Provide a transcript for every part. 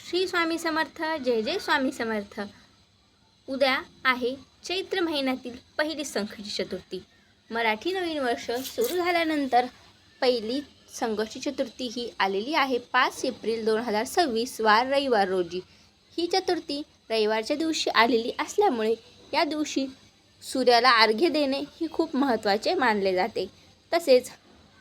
श्री स्वामी समर्थ. जय जय स्वामी समर्थ. उद्या आहे चैत्र महिन्यातील पहिली संकष्टी चतुर्थी. मराठी नवीन वर्ष सुरू झाल्यानंतर पहिली संकष्टी चतुर्थी ही आलेली आहे 5 एप्रिल 2026 वार रविवार रोजी. ही चतुर्थी रविवारच्या दिवशी आलेली असल्यामुळे या दिवशी सूर्याला अर्घ्य देणे ही खूप महत्त्वाचे मानले जाते. तसेच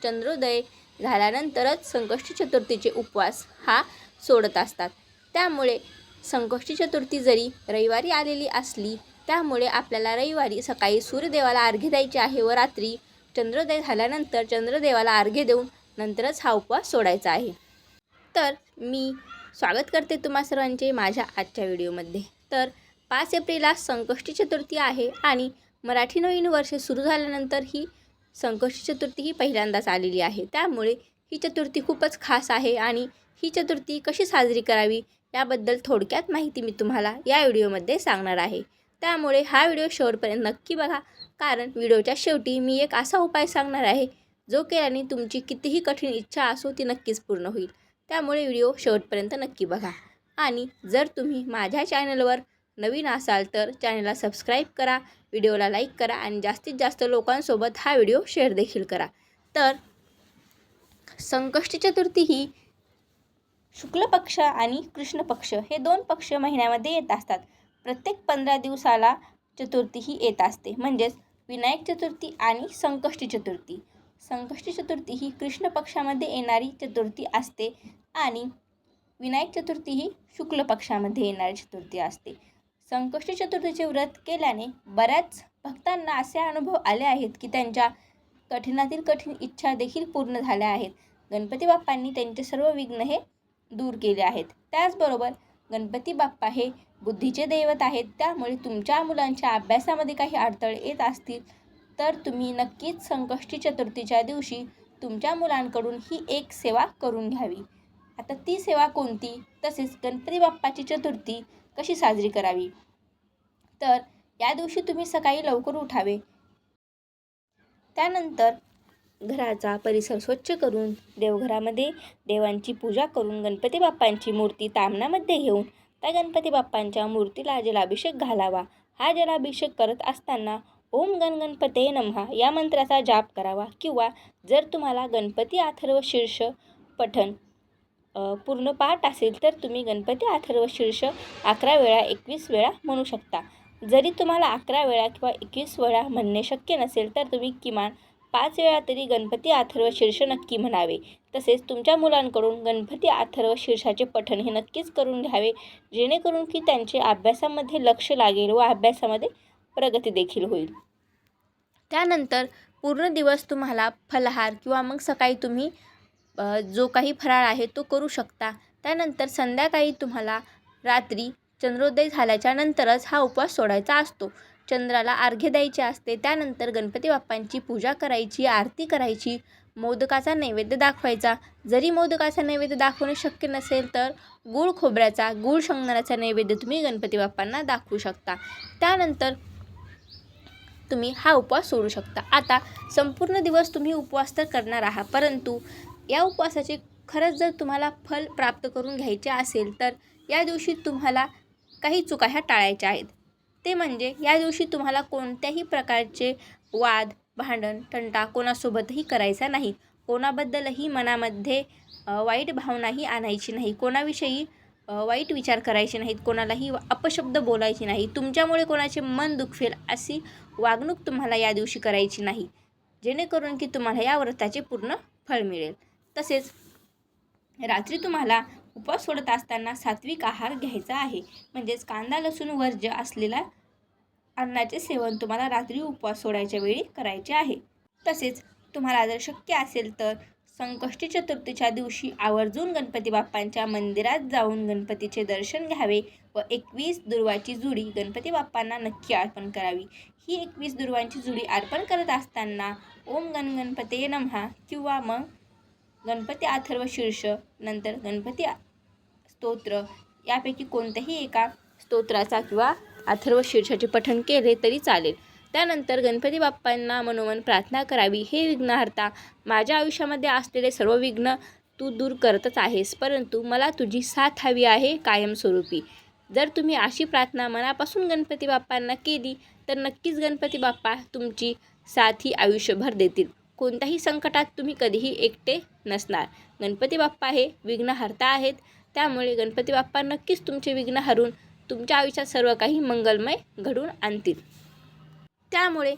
चंद्रोदय झाल्यानंतरच संकष्टी चतुर्थीचे उपवास हा सोडत असतात. त्यामुळे संकष्टी चतुर्थी जरी रविवारी आलेली असली त्यामुळे आपल्याला रविवारी सकाळी सूर्यदेवाला अर्घ्य द्यायचे आहे व रात्री चंद्रोदय झाल्यानंतर चंद्रदेवाला अर्घ्य देऊन नंतरच हा उपवास सोडायचा आहे. तर मी स्वागत करते तुम्हा सर्वांचे माझ्या आजच्या व्हिडिओमध्ये. तर 5 एप्रिलला संकष्टी चतुर्थी आहे आणि मराठी नवीन वर्ष सुरू झाल्यानंतर ही संकष्टी चतुर्थी ही पहिल्यांदाच आलेली आहे. त्यामुळे ही चतुर्थी खूपच खास आहे आणि ही चतुर्थी कशी साजरी करावी याबद्दल थोडक्यात माहिती मी तुम्हाला या व्हिडिओमध्ये सांगणार आहे. त्यामुळे हा व्हिडिओ शेवटपर्यंत नक्की बघा, कारण व्हिडिओच्या शेवटी मी एक असा उपाय सांगणार आहे जो केल्याने तुमची कितीही कठीण इच्छा असो ती नक्कीच पूर्ण होईल. त्यामुळे व्हिडिओ शेवटपर्यंत नक्की बघा. आणि जर तुम्ही माझ्या चॅनलवर नवीन असाल तर चॅनलला सबस्क्राईब करा, व्हिडिओला लाईक करा आणि जास्तीत जास्त लोकांसोबत हा व्हिडिओ शेअर देखील करा. तर संकष्टी चतुर्थी ही शुक्ल पक्ष आणि कृष्ण पक्ष हे 2 पक्ष महिन्यामध्ये येत असतात. प्रत्येक 15 दिवसाला चतुर्थी ही येत असते. म्हणजेच विनायक चतुर्थी आणि संकष्टी चतुर्थी. संकष्टी चतुर्थी ही कृष्ण पक्षामध्ये येणारी चतुर्थी असते आणि विनायक चतुर्थी ही शुक्ल पक्षामध्ये येणारी चतुर्थी असते. संकष्टी चतुर्थीचे व्रत केल्याने बऱ्याच भक्तांना असे अनुभव आले आहेत की त्यांच्या कठीणातील कठीण इच्छा देखील पूर्ण झाल्या आहेत. गणपती बाप्पांनी त्यांचे सर्व विघ्न हे दूर केले आहेत. त्याचबरोबर गणपती बाप्पा हे बुद्धीचे दैवत आहेत. त्यामुळे तुमच्या मुलांच्या अभ्यासामध्ये काही अडथळे येत असतील तर तुम्ही नक्कीच संकष्टी चतुर्थीच्या दिवशी तुमच्या मुलांकडून ही एक सेवा करून घ्यावी. आता ती सेवा कोणती, तसेच गणपती बाप्पाची चतुर्थी कशी साजरी करावी, तर या दिवशी तुम्ही सकाळी लवकर उठावे. त्यानंतर घराचा परिसर स्वच्छ करून देवघरामध्ये देवांची पूजा करून गणपती बाप्पांची मूर्ती तामणामध्ये घेऊन त्या गणपती बाप्पांच्या मूर्तीला जलाभिषेक घालावा. हा जलाभिषेक करत असताना ओम गण गणपते नमः या मंत्राचा जाप करावा किंवा जर तुम्हाला गणपती अथर्व शीर्ष पठण पूर्ण पाठ असेल तर तुम्ही गणपती अथर्व शीर्ष 11 वेळा 21 वेळा म्हणू शकता. जरी तुम्हाला 11 वेळा किंवा 21 वेळा म्हणणे शक्य नसेल तर तुम्ही किमान 5 वेळा तरी गणपती अथर्व शीर्ष नक्की म्हणावे. तसेच तुमच्या मुलांकडून गणपती अथर्व शीर्षाचे पठण हे नक्कीच करून घ्यावे, जेणेकरून की त्यांचे अभ्यासामध्ये लक्ष लागेल व अभ्यासामध्ये प्रगती देखील होईल. त्यानंतर पूर्ण दिवस तुम्हाला फलाहार किंवा मग सकाळी तुम्ही जो काही फराळ आहे तो करू शकता. त्यानंतर संध्याकाळी तुम्हाला रात्री चंद्रोदय झाल्याच्या नंतरच हा उपवास सोडायचा असतो. चंद्राला अर्घ्य द्यायचे असते. त्यानंतर गणपती बाप्पांची पूजा करायची, आरती करायची, मोदकाचा नैवेद्य दाखवायचा. जरी मोदकाचा नैवेद्य दाखवणे शक्य नसेल तर गूळ खोबऱ्याचा, गूळ शेंगदाण्याचा नैवेद्य तुम्ही गणपती बाप्पांना दाखवू शकता. त्यानंतर तुम्ही हा उपवास सोडू शकता. आता संपूर्ण दिवस तुम्ही उपवास तर करणार आहात, परंतु या उपवासाचे खरंच जर तुम्हाला फल प्राप्त करून घ्यायचे असेल तर या दिवशी तुम्हाला काही चुका ह्या टाळायच्या आहेत. ते म्हणजे या दिवशी तुम्हाला कोणत्याही प्रकारचे वाद, भांडण, तंटा कोणासोबतही करायचा नाही. कोणाबद्दलही मनामध्ये वाईट भावनाही आणायची नाही. कोणाविषयी वाईट विचार करायचे नाहीत. कोणालाही अपशब्द बोलायचे नाही. तुमच्यामुळे कोणाचे मन दुखवेल अशी वागणूक तुम्हाला या दिवशी करायची नाही, जेणेकरून की तुम्हाला या व्रताचे पूर्ण फळ मिळेल. तसेच रात्री तुम्हाला उपवास सोडत असताना सात्विक आहार घ्यायचा आहे. म्हणजेच कांदा लसूण वर्ज्य असलेला अन्नाचे सेवन तुम्हाला रात्री उपवास सोडायच्या वेळी करायचे आहे. तसेच तुम्हाला जर शक्य असेल तर संकष्टी चतुर्थीच्या दिवशी आवर्जून गणपती बाप्पांच्या मंदिरात जाऊन गणपतीचे दर्शन घ्यावे व 21 दुर्वाची जुडी गणपती बाप्पांना नक्की अर्पण करावी. ही 21 दुर्वांची जुडी अर्पण करत असताना ओम गण गणपते नमः किंवा मग गणपती अथर्व शीर्ष नंतर गणपती स्तोत्र यापैकी कोणत्याही एका स्तोत्राचा किंवा अथर्व शीर्षाचे पठण केले तरी चालेल. त्यानंतर गणपती बाप्पांना मनोमन प्रार्थना करावी. हे विघ्नहर्ता, माझ्या आयुष्यामध्ये असलेले सर्व विघ्न तू दूर करतच आहेस, परंतु मला तुझी साथ हवी आहे कायमस्वरूपी. जर तुम्ही अशी प्रार्थना मनापासून गणपती बाप्पांना केली तर नक्कीच गणपती बाप्पा तुमची साथ ही आयुष्यभर देतील. कोणत्याही संकटात तुम्ही कधीही एकटे नसणार. गणपती बाप्पा हे विघ्नहर्ता आहेत, त्यामुळे गणपती बाप्पा नक्कीच तुमचे विघ्न हरून तुमच्या आयुष्यात सर्व काही मंगलमय घडून आणतील. त्यामुळे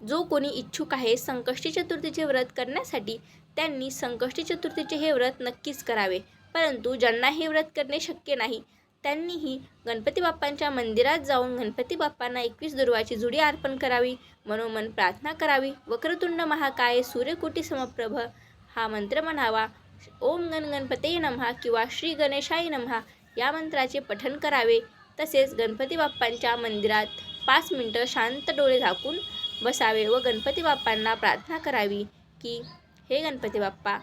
जो कोणी इच्छुक आहे संकष्टी चतुर्थीचे व्रत करण्यासाठी, त्यांनी संकष्टी चतुर्थीचे हे व्रत नक्कीच करावे. परंतु ज्यांना हे व्रत करणे शक्य नाही, त्यांनीही गणपती बाप्पांच्या मंदिरात जाऊन गणपती बाप्पांना 21 दुर्वाची जुडी अर्पण करावी, मनोमन प्रार्थना करावी. वक्रतुंड महाकाय सूर्यकोटी समप्रभ हा मंत्र म्हणावा. ओम गण गणपते नमः किंवा श्री गणेशाय नमः या मंत्राचे पठण करावे. तसेच गणपती बाप्पांच्या मंदिरात 5 मिनिटं शांत डोळे झाकून बसावे व गणपती बाप्पांना प्रार्थना करावी की हे गणपती बाप्पा,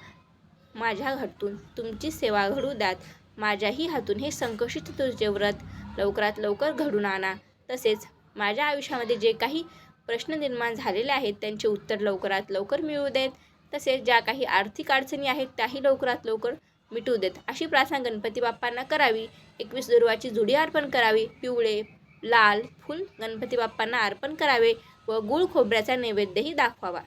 माझ्या हातून तुमची सेवा घडू द्यात. माझ्याही हातून हे संकष्टी चतुर्थीचे व्रत लवकरात लवकर घडून आणा. तसेच माझ्या आयुष्यामध्ये जे काही प्रश्न निर्माण झालेले आहेत त्यांचे उत्तर लवकरात लवकर मिळू देत. तसेच ज्या काही आर्थिक अडचणी आहेत त्याही लवकरात लवकर मिटू देत. अशी प्रार्थना गणपती बाप्पांना करावी. 21 दुर्वाची जुडी अर्पण करावी. पिवळे लाल फूल गणपती बाप्पांना अर्पण करावे व गूळ खोबऱ्याचा नैवेद्यही दाखवावा.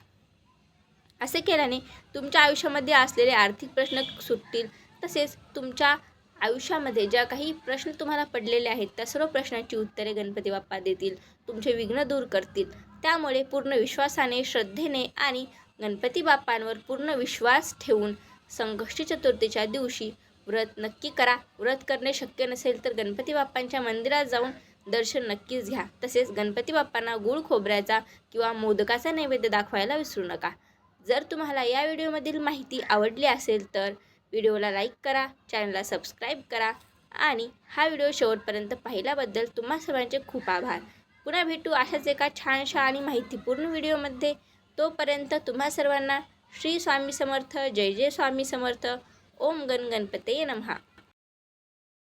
असे केल्याने तुमच्या आयुष्यामध्ये असलेले आर्थिक प्रश्न सुटतील. तसेच तुमच्या आयुष्यामध्ये ज्या काही प्रश्न तुम्हाला पडलेले आहेत त्या सर्व प्रश्नांची उत्तरे गणपती बाप्पा देतील, तुमचे विघ्न दूर करतील. त्यामुळे पूर्ण विश्वासाने, श्रद्धेने आणि गणपती बाप्पांवर पूर्ण विश्वास ठेवून संकष्टी चतुर्थीच्या दिवशी व्रत नक्की करा. व्रत करणे शक्य नसेल तर गणपती बाप्पांच्या मंदिरात जाऊन दर्शन नक्कीच घ्या. तसेच गणपती बाप्पांना गूळ खोबऱ्याचा किंवा मोदकाचा नैवेद्य दाखवायला विसरू नका. जर तुम्हाला या व्हिडिओमधील माहिती आवडली असेल तर व्हिडिओला लाईक करा, चॅनलला सबस्क्राईब करा आणि हा व्हिडिओ शेवटपर्यंत पाहिल्याबद्दल तुम्हा सर्वांचे खूप आभार. पुन्हा भेटू अशाच एका छानशा आणि माहितीपूर्ण व्हिडिओमध्ये. तोपर्यंत तुम्हा सर्वांना श्री स्वामी समर्थ. जय जय स्वामी समर्थ. ओम गण गणपते नमः.